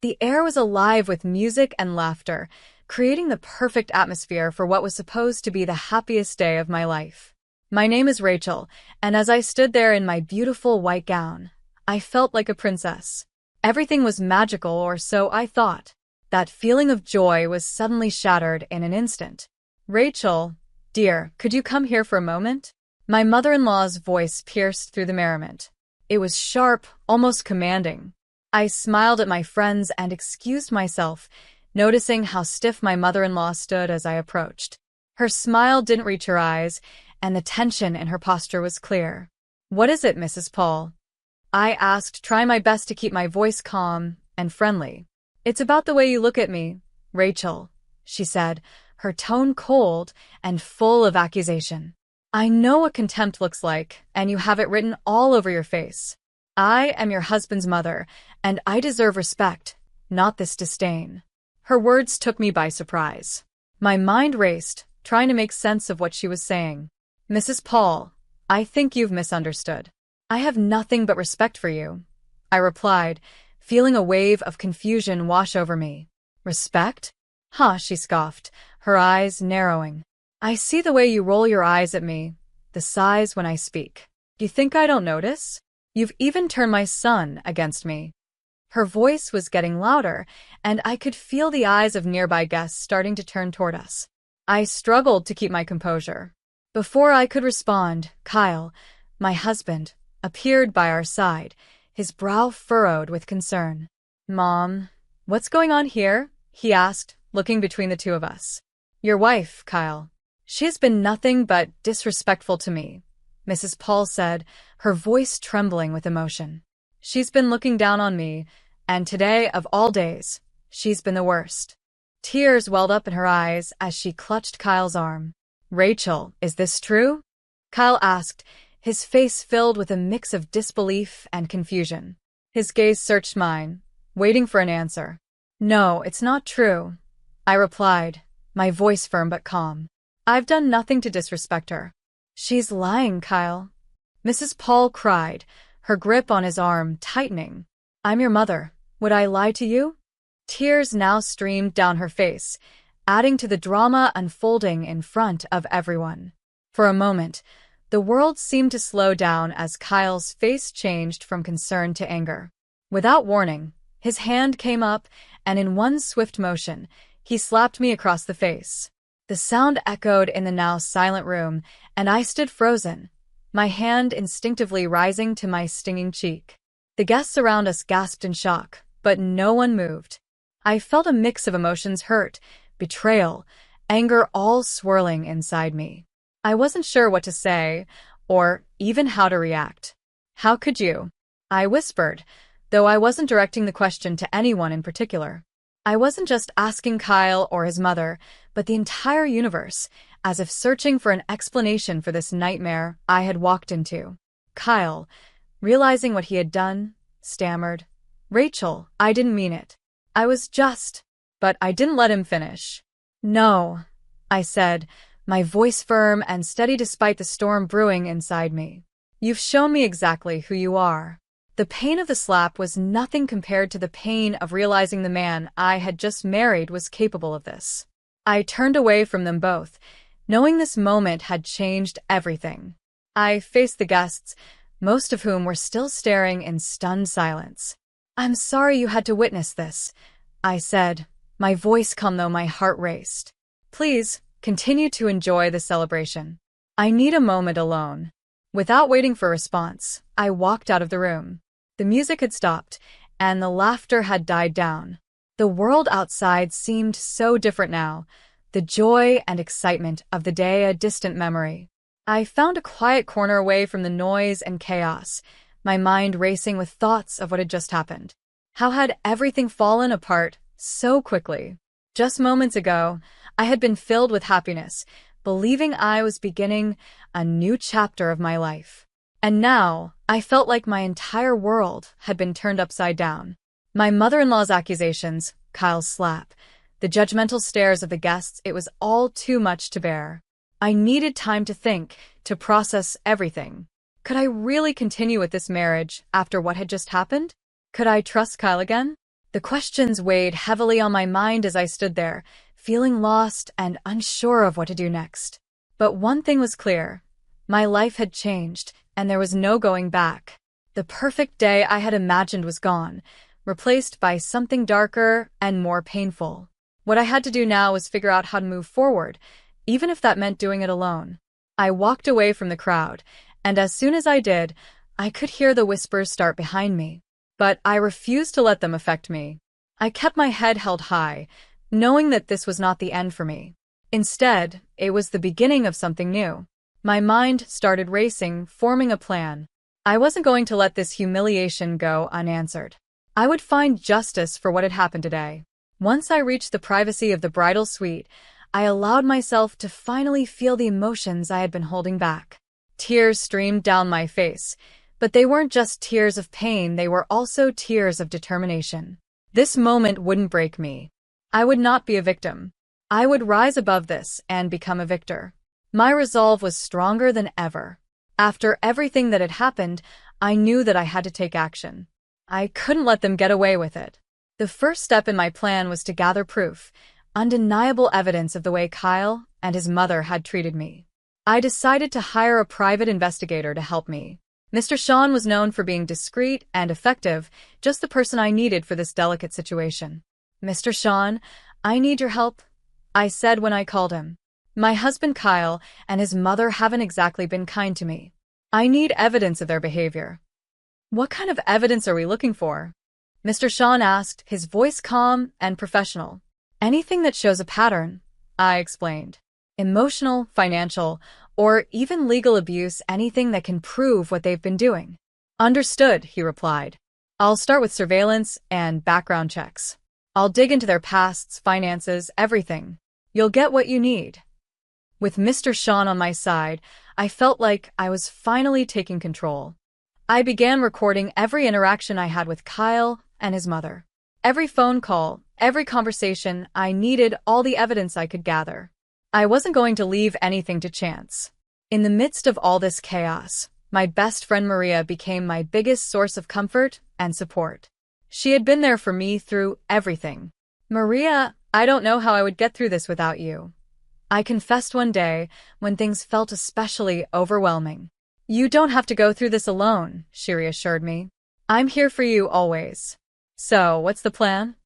The air was alive with music and laughter, creating the perfect atmosphere for what was supposed to be the happiest day of my life. My name is Rachel, and as I stood there in my beautiful white gown, I felt like a princess. Everything was magical, or so I thought. That feeling of joy was suddenly shattered in an instant. "Rachel, dear, could you come here for a moment?" My mother-in-law's voice pierced through the merriment. It was sharp, almost commanding. I smiled at my friends and excused myself, noticing how stiff my mother-in-law stood as I approached. Her smile didn't reach her eyes, and the tension in her posture was clear. "What is it, Mrs. Paul?" I asked, trying my best to keep my voice calm and friendly. "It's about the way you look at me, Rachel," she said, her tone cold and full of accusation. "I know what contempt looks like, and you have it written all over your face. I am your husband's mother, and I deserve respect, not this disdain." Her words took me by surprise. My mind raced, trying to make sense of what she was saying. "Mrs. Paul, I think you've misunderstood. I have nothing but respect for you," I replied, feeling a wave of confusion wash over me. "Respect? Huh," she scoffed, her eyes narrowing. "I see the way you roll your eyes at me, the sighs when I speak. You think I don't notice? You've even turned my son against me." Her voice was getting louder, and I could feel the eyes of nearby guests starting to turn toward us. I struggled to keep my composure. Before I could respond, Kyle, my husband, appeared by our side, his brow furrowed with concern. "Mom, what's going on here?" he asked, looking between the two of us. "Your wife, Kyle. She has been nothing but disrespectful to me," Mrs. Paul said, her voice trembling with emotion. "She's been looking down on me, and today, of all days, she's been the worst." Tears welled up in her eyes as she clutched Kyle's arm. "Rachel, is this true?" Kyle asked, his face filled with a mix of disbelief and confusion. His gaze searched mine, waiting for an answer. "No, it's not true," I replied, my voice firm but calm. "I've done nothing to disrespect her." "She's lying, Kyle," Mrs. Paul cried, her grip on his arm tightening. "I'm your mother. Would I lie to you?" Tears now streamed down her face, adding to the drama unfolding in front of everyone. For a moment, the world seemed to slow down as Kyle's face changed from concern to anger. Without warning, his hand came up, and in one swift motion, he slapped me across the face. The sound echoed in the now silent room, and I stood frozen, my hand instinctively rising to my stinging cheek. The guests around us gasped in shock, but no one moved. I felt a mix of emotions: hurt, betrayal, anger, all swirling inside me. I wasn't sure what to say, or even how to react. "How could you?" I whispered, though I wasn't directing the question to anyone in particular. I wasn't just asking Kyle or his mother, but the entire universe, as if searching for an explanation for this nightmare I had walked into. Kyle, realizing what he had done, stammered, "Rachel, I didn't mean it. I was just..." But I didn't let him finish. "No," I said, my voice firm and steady despite the storm brewing inside me. "You've shown me exactly who you are." The pain of the slap was nothing compared to the pain of realizing the man I had just married was capable of this. I turned away from them both, knowing this moment had changed everything. I faced the guests, most of whom were still staring in stunned silence. "I'm sorry you had to witness this," I said, my voice calm though my heart raced. "Please, continue to enjoy the celebration. I need a moment alone." Without waiting for a response, I walked out of the room. The music had stopped, and the laughter had died down. The world outside seemed so different now, the joy and excitement of the day a distant memory. I found a quiet corner away from the noise and chaos, my mind racing with thoughts of what had just happened. How had everything fallen apart so quickly? Just moments ago, I had been filled with happiness, believing I was beginning a new chapter of my life. And now, I felt like my entire world had been turned upside down. My mother-in-law's accusations, Kyle's slap, the judgmental stares of the guests, it was all too much to bear. I needed time to think, to process everything. Could I really continue with this marriage after what had just happened? Could I trust Kyle again? The questions weighed heavily on my mind as I stood there, feeling lost and unsure of what to do next. But one thing was clear. My life had changed, and there was no going back. The perfect day I had imagined was gone, replaced by something darker and more painful. What I had to do now was figure out how to move forward, even if that meant doing it alone. I walked away from the crowd, and as soon as I did, I could hear the whispers start behind me. But I refused to let them affect me. I kept my head held high, knowing that this was not the end for me. Instead, it was the beginning of something new. My mind started racing, forming a plan. I wasn't going to let this humiliation go unanswered. I would find justice for what had happened today. Once I reached the privacy of the bridal suite, I allowed myself to finally feel the emotions I had been holding back. Tears streamed down my face, but they weren't just tears of pain, they were also tears of determination. This moment wouldn't break me. I would not be a victim. I would rise above this and become a victor. My resolve was stronger than ever. After everything that had happened, I knew that I had to take action. I couldn't let them get away with it. The first step in my plan was to gather proof, undeniable evidence of the way Kyle and his mother had treated me. I decided to hire a private investigator to help me. Mr. Sean was known for being discreet and effective, just the person I needed for this delicate situation. "Mr. Sean, I need your help," I said when I called him. "My husband Kyle and his mother haven't exactly been kind to me. I need evidence of their behavior." "What kind of evidence are we looking for?" Mr. Sean asked, his voice calm and professional. "Anything that shows a pattern," I explained. "Emotional, financial, or even legal abuse, anything that can prove what they've been doing." "Understood," he replied. "I'll start with surveillance and background checks. I'll dig into their pasts, finances, everything. You'll get what you need." With Mr. Sean on my side, I felt like I was finally taking control. I began recording every interaction I had with Kyle and his mother. Every phone call, every conversation, I needed all the evidence I could gather. I wasn't going to leave anything to chance. In the midst of all this chaos, my best friend Maria became my biggest source of comfort and support. She had been there for me through everything. "Maria, I don't know how I would get through this without you," I confessed one day when things felt especially overwhelming. "You don't have to go through this alone," she reassured me. "I'm here for you always." "So, what's the plan?"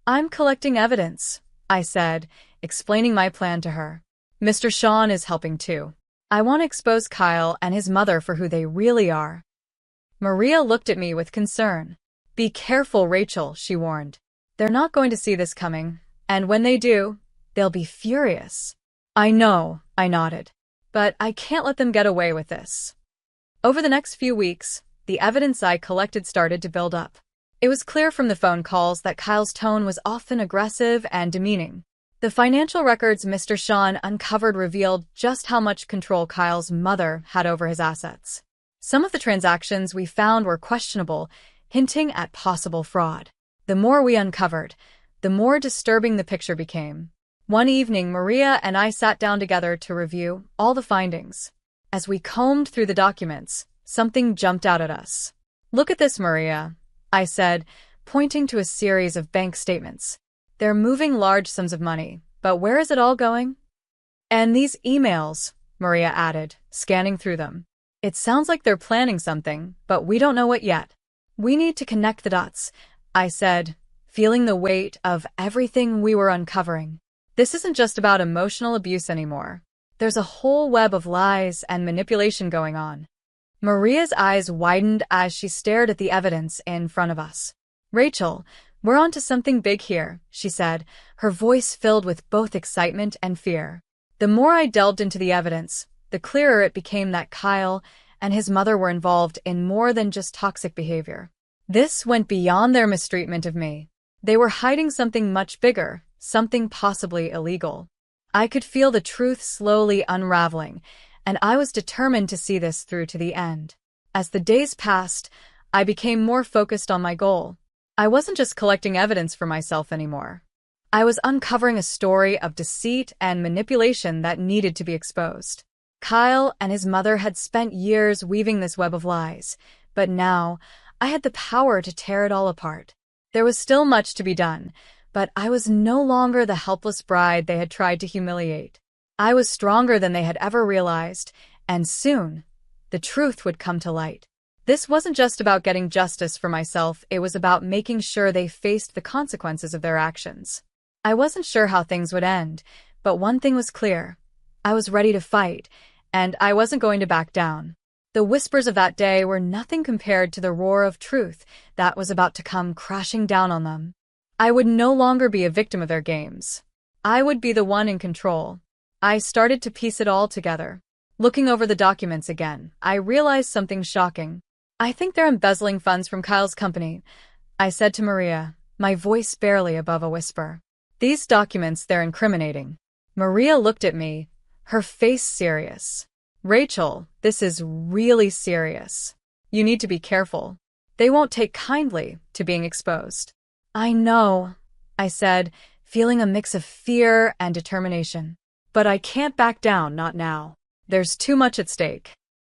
"I'm collecting evidence," I said, explaining my plan to her. "Mr. Sean is helping too. I want to expose Kyle and his mother for who they really are." Maria looked at me with concern. "Be careful, Rachel," she warned. "They're not going to see this coming, and when they do, they'll be furious." "I know," I nodded. "But I can't let them get away with this." Over the next few weeks, the evidence I collected started to build up. It was clear from the phone calls that Kyle's tone was often aggressive and demeaning. The financial records Mr. Sean uncovered revealed just how much control Kyle's mother had over his assets. Some of the transactions we found were questionable, hinting at possible fraud. The more we uncovered, the more disturbing the picture became. One evening, Maria and I sat down together to review all the findings. As we combed through the documents, something jumped out at us. "Look at this, Maria," I said, pointing to a series of bank statements. "They're moving large sums of money, but where is it all going?" "And these emails," Maria added, scanning through them. "It sounds like they're planning something, but we don't know what yet." "We need to connect the dots," I said, feeling the weight of everything we were uncovering. "This isn't just about emotional abuse anymore. There's a whole web of lies and manipulation going on." Maria's eyes widened as she stared at the evidence in front of us. "Rachel, we're onto something big here," she said, her voice filled with both excitement and fear. The more I delved into the evidence, the clearer it became that Kyle and his mother were involved in more than just toxic behavior. This went beyond their mistreatment of me. They were hiding something much bigger, something possibly illegal. I could feel the truth slowly unraveling, and I was determined to see this through to the end. As the days passed, I became more focused on my goal. I wasn't just collecting evidence for myself anymore. I was uncovering a story of deceit and manipulation that needed to be exposed. Kyle and his mother had spent years weaving this web of lies, but now I had the power to tear it all apart. There was still much to be done, but I was no longer the helpless bride they had tried to humiliate. I was stronger than they had ever realized, and soon, the truth would come to light. This wasn't just about getting justice for myself, it was about making sure they faced the consequences of their actions. I wasn't sure how things would end, but one thing was clear. I was ready to fight, and I wasn't going to back down. The whispers of that day were nothing compared to the roar of truth that was about to come crashing down on them. I would no longer be a victim of their games. I would be the one in control. I started to piece it all together. Looking over the documents again, I realized something shocking. I think they're embezzling funds from Kyle's company, I said to Maria, my voice barely above a whisper. These documents, they're incriminating. Maria looked at me, her face serious. Rachel, this is really serious. You need to be careful. They won't take kindly to being exposed. I know, I said, feeling a mix of fear and determination. But I can't back down, not now. There's too much at stake.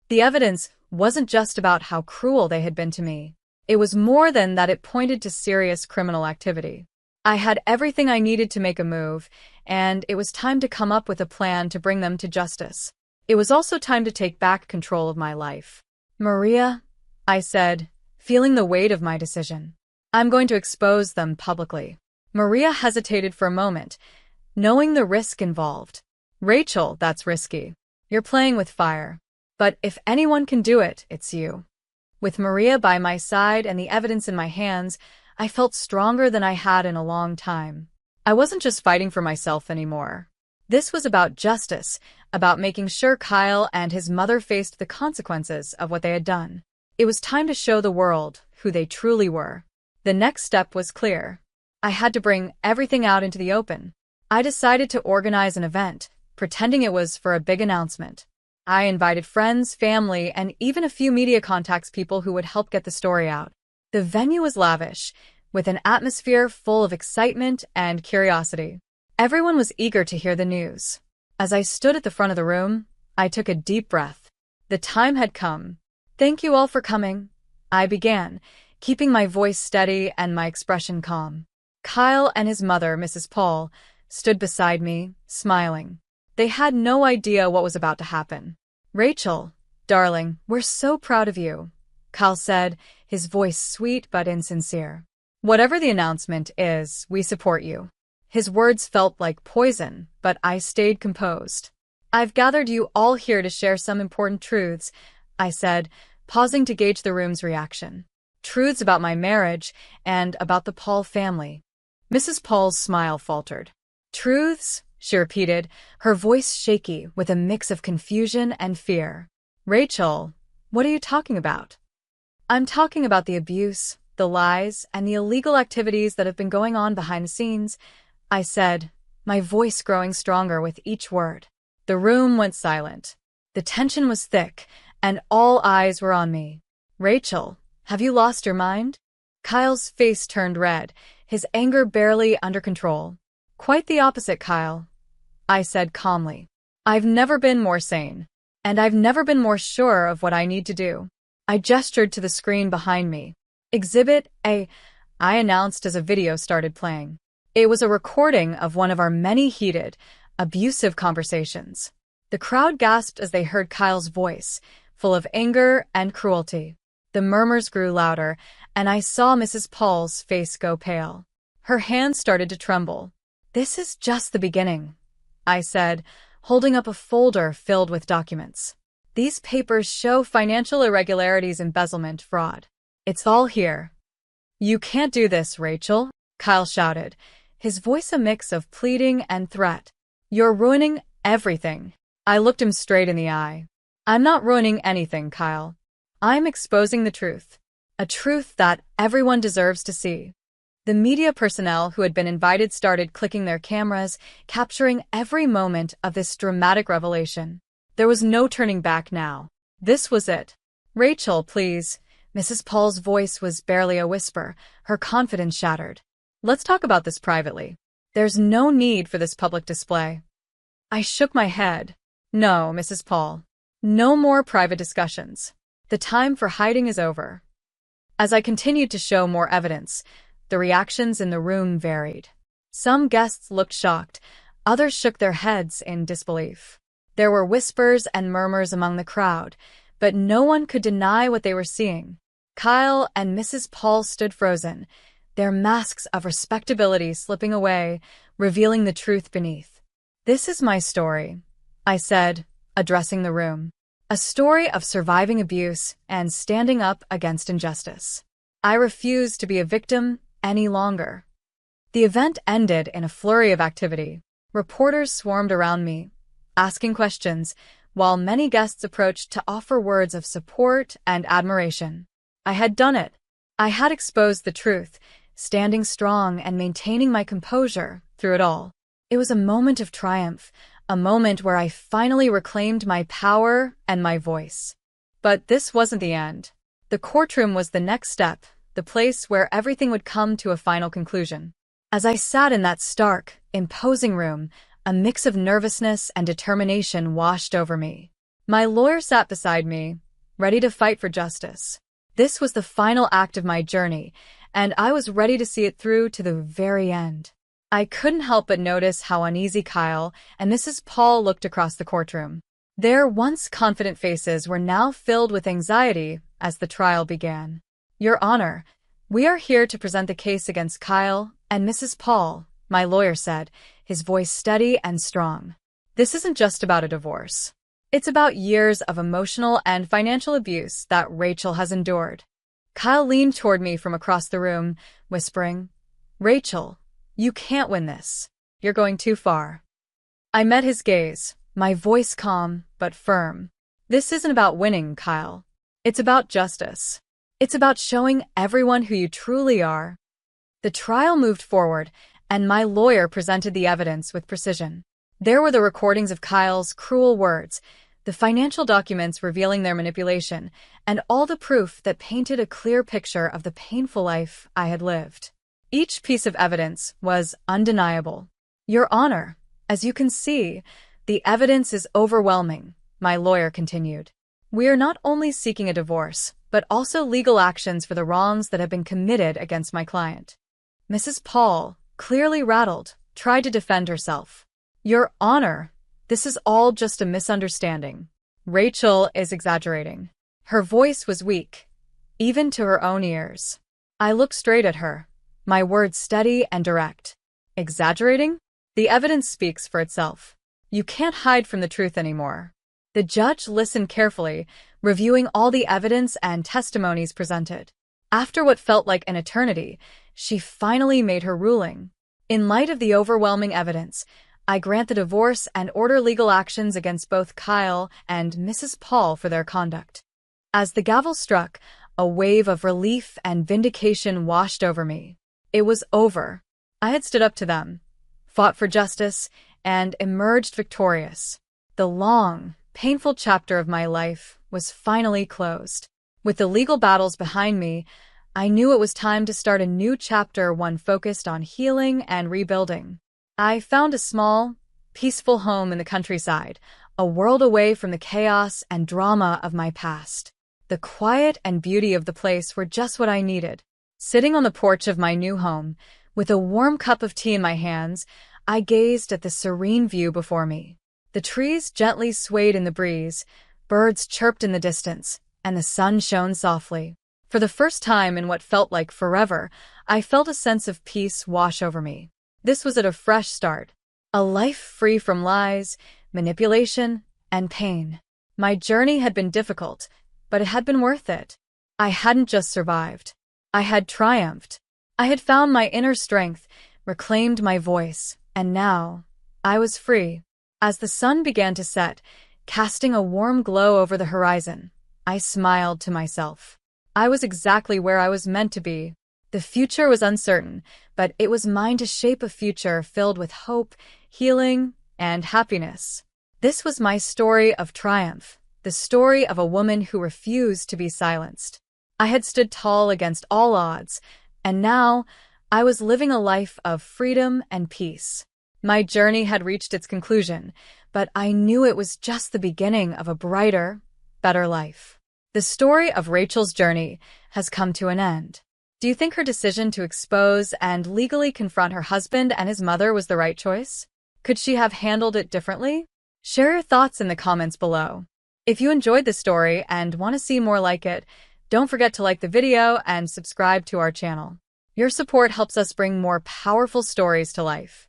The evidence wasn't just about how cruel they had been to me. It was more than that, it pointed to serious criminal activity. I had everything I needed to make a move, and it was time to come up with a plan to bring them to justice. It was also time to take back control of my life. Maria, I said, feeling the weight of my decision. I'm going to expose them publicly. Maria hesitated for a moment, knowing the risk involved. Rachel, that's risky. You're playing with fire. But if anyone can do it, it's you. With Maria by my side and the evidence in my hands, I felt stronger than I had in a long time. I wasn't just fighting for myself anymore. This was about justice, about making sure Kyle and his mother faced the consequences of what they had done. It was time to show the world who they truly were. The next step was clear. I had to bring everything out into the open. I decided to organize an event, pretending it was for a big announcement. I invited friends, family, and even a few media contacts, people who would help get the story out. The venue was lavish, with an atmosphere full of excitement and curiosity. Everyone was eager to hear the news. As I stood at the front of the room, I took a deep breath. The time had come. Thank you all for coming, I began, keeping my voice steady and my expression calm. Kyle and his mother, Mrs. Paul, stood beside me, smiling. They had no idea what was about to happen. Rachel, darling, we're so proud of you, Kyle said, his voice sweet but insincere. Whatever the announcement is, we support you. His words felt like poison, but I stayed composed. I've gathered you all here to share some important truths, I said, pausing to gauge the room's reaction. Truths about my marriage and about the Paul family. Mrs. Paul's smile faltered. Truths? She repeated, her voice shaky with a mix of confusion and fear. Rachel, what are you talking about? I'm talking about the abuse, the lies, and the illegal activities that have been going on behind the scenes, I said, my voice growing stronger with each word. The room went silent. The tension was thick, and all eyes were on me. Rachel, have you lost your mind? Kyle's face turned red, his anger barely under control. Quite the opposite, Kyle, I said calmly. I've never been more sane, and I've never been more sure of what I need to do. I gestured to the screen behind me. Exhibit A, I announced as a video started playing. It was a recording of one of our many heated, abusive conversations. The crowd gasped as they heard Kyle's voice, full of anger and cruelty. The murmurs grew louder, and I saw Mrs. Paul's face go pale. Her hands started to tremble. This is just the beginning, I said, holding up a folder filled with documents. These papers show financial irregularities, embezzlement, fraud. It's all here. You can't do this, Rachel, Kyle shouted, his voice a mix of pleading and threat. You're ruining everything. I looked him straight in the eye. I'm not ruining anything, Kyle. I'm exposing the truth. A truth that everyone deserves to see. The media personnel who had been invited started clicking their cameras, capturing every moment of this dramatic revelation. There was no turning back now. This was it. Rachel, please. Mrs. Paul's voice was barely a whisper, her confidence shattered. Let's talk about this privately. There's no need for this public display. I shook my head. No, Mrs. Paul. No more private discussions. The time for hiding is over. As I continued to show more evidence, The reactions in the room varied. Some guests looked shocked, others shook their heads in disbelief. There were whispers and murmurs among the crowd, but no one could deny what they were seeing. Kyle and Mrs. Paul stood frozen, their masks of respectability slipping away, revealing the truth beneath. "This is my story," I said, addressing the room. "A story of surviving abuse and standing up against injustice. I refuse to be a victim any longer." The event ended in a flurry of activity. Reporters swarmed around me, asking questions, while many guests approached to offer words of support and admiration. I had done it. I had exposed the truth, standing strong and maintaining my composure through it all. It was a moment of triumph, a moment where I finally reclaimed my power and my voice. But this wasn't the end. The courtroom was the next step, the place where everything would come to a final conclusion. As I sat in that stark, imposing room, a mix of nervousness and determination washed over me. My lawyer sat beside me, ready to fight for justice. This was the final act of my journey, and I was ready to see it through to the very end. I couldn't help but notice how uneasy Kyle and Mrs. Paul looked across the courtroom. Their once confident faces were now filled with anxiety as the trial began. "Your Honor, we are here to present the case against Kyle and Mrs. Paul," my lawyer said, his voice steady and strong. "This isn't just about a divorce. It's about years of emotional and financial abuse that Rachel has endured." Kyle leaned toward me from across the room, whispering, "Rachel, you can't win this. You're going too far." I met his gaze, my voice calm but firm. "This isn't about winning, Kyle. It's about justice. It's about showing everyone who you truly are." The trial moved forward, and my lawyer presented the evidence with precision. There were the recordings of Kyle's cruel words, the financial documents revealing their manipulation, and all the proof that painted a clear picture of the painful life I had lived. Each piece of evidence was undeniable. "Your Honor, as you can see, the evidence is overwhelming," my lawyer continued. "We are not only seeking a divorce, but also legal actions for the wrongs that have been committed against my client." Mrs. Paul, clearly rattled, tried to defend herself. "Your Honor, this is all just a misunderstanding. Rachel is exaggerating." Her voice was weak, even to her own ears. I looked straight at her, my words steady and direct. "Exaggerating? The evidence speaks for itself. You can't hide from the truth anymore." The judge listened carefully, reviewing all the evidence and testimonies presented. After what felt like an eternity, she finally made her ruling. "In light of the overwhelming evidence, I grant the divorce and order legal actions against both Kyle and Mrs. Paul for their conduct." As the gavel struck, a wave of relief and vindication washed over me. It was over. I had stood up to them, fought for justice, and emerged victorious. The long, painful chapter of my life was finally closed. With the legal battles behind me, I knew it was time to start a new chapter, one focused on healing and rebuilding. I found a small, peaceful home in the countryside, a world away from the chaos and drama of my past. The quiet and beauty of the place were just what I needed. Sitting on the porch of my new home, with a warm cup of tea in my hands, I gazed at the serene view before me. The trees gently swayed in the breeze, birds chirped in the distance, and the sun shone softly. For the first time in what felt like forever, I felt a sense of peace wash over me. This was a fresh start, a life free from lies, manipulation, and pain. My journey had been difficult, but it had been worth it. I hadn't just survived. I had triumphed. I had found my inner strength, reclaimed my voice, and now I was free. As the sun began to set, casting a warm glow over the horizon, I smiled to myself. I was exactly where I was meant to be. The future was uncertain, but it was mine to shape a future filled with hope, healing, and happiness. This was my story of triumph, the story of a woman who refused to be silenced. I had stood tall against all odds, and now I was living a life of freedom and peace. My journey had reached its conclusion, but I knew it was just the beginning of a brighter, better life. The story of Rachel's journey has come to an end. Do you think her decision to expose and legally confront her husband and his mother was the right choice? Could she have handled it differently? Share your thoughts in the comments below. If you enjoyed the story and want to see more like it, don't forget to like the video and subscribe to our channel. Your support helps us bring more powerful stories to life.